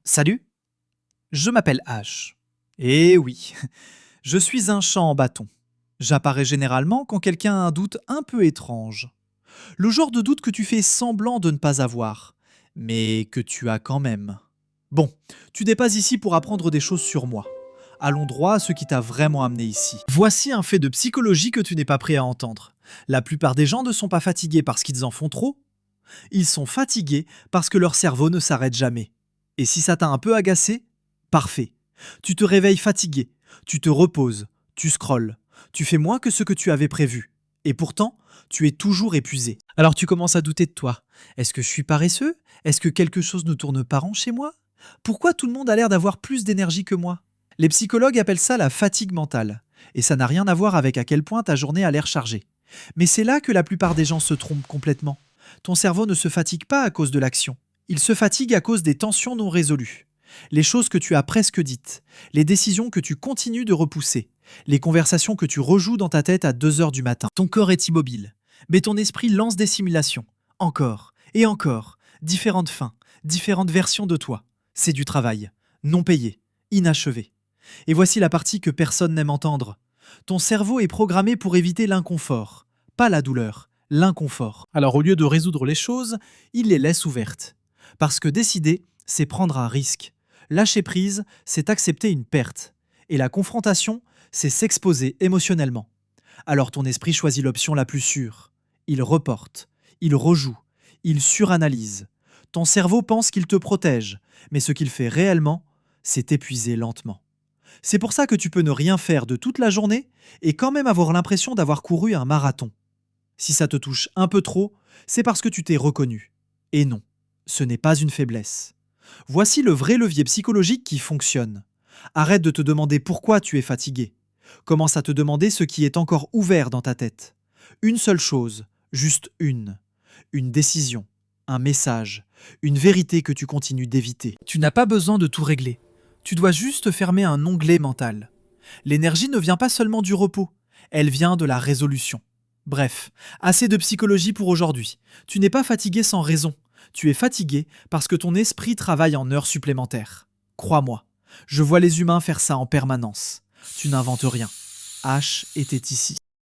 Salut, je m'appelle H. Et oui, je suis un chat en bâton. J'apparais généralement quand quelqu'un a un doute un peu étrange. Le genre de doute que tu fais semblant de ne pas avoir, mais que tu as quand même. Bon, tu n'es pas ici pour apprendre des choses sur moi. Allons droit à ce qui t'a vraiment amené ici. Voici un fait de psychologie que tu n'es pas prêt à entendre. La plupart des gens ne sont pas fatigués parce qu'ils en font trop. Ils sont fatigués parce que leur cerveau ne s'arrête jamais. Et si ça t'a un peu agacé, parfait. Tu te réveilles fatigué, tu te reposes, tu scrolles, tu fais moins que ce que tu avais prévu. Et pourtant, tu es toujours épuisé. Alors tu commences à douter de toi. Est-ce que je suis paresseux? Est-ce que quelque chose ne tourne pas rond chez moi? Pourquoi tout le monde a l'air d'avoir plus d'énergie que moi? Les psychologues appellent ça la fatigue mentale. Et ça n'a rien à voir avec à quel point ta journée a l'air chargée. Mais c'est là que la plupart des gens se trompent complètement. Ton cerveau ne se fatigue pas à cause de l'action. Il se fatigue à cause des tensions non résolues. Les choses que tu as presque dites, les décisions que tu continues de repousser, les conversations que tu rejoues dans ta tête à 2 heures du matin. Ton corps est immobile, mais ton esprit lance des simulations. Encore et encore, différentes fins, différentes versions de toi. C'est du travail, non payé, inachevé. Et voici la partie que personne n'aime entendre. Ton cerveau est programmé pour éviter l'inconfort, pas la douleur, l'inconfort. Alors au lieu de résoudre les choses, il les laisse ouvertes. Parce que décider, c'est prendre un risque. Lâcher prise, c'est accepter une perte. Et la confrontation, c'est s'exposer émotionnellement. Alors ton esprit choisit l'option la plus sûre. Il reporte, il rejoue, il suranalyse. Ton cerveau pense qu'il te protège, mais ce qu'il fait réellement, c'est t'épuiser lentement. C'est pour ça que tu peux ne rien faire de toute la journée et quand même avoir l'impression d'avoir couru un marathon. Si ça te touche un peu trop, c'est parce que tu t'es reconnu. Et non, ce n'est pas une faiblesse. Voici le vrai levier psychologique qui fonctionne. Arrête de te demander pourquoi tu es fatigué. Commence à te demander ce qui est encore ouvert dans ta tête. Une seule chose, juste une. Une décision, un message, une vérité que tu continues d'éviter. Tu n'as pas besoin de tout régler. Tu dois juste fermer un onglet mental. L'énergie ne vient pas seulement du repos, elle vient de la résolution. Bref, assez de psychologie pour aujourd'hui. Tu n'es pas fatigué sans raison. Tu es fatigué parce que ton esprit travaille en heures supplémentaires. Crois-moi, je vois les humains faire ça en permanence. Tu n'inventes rien. H était ici.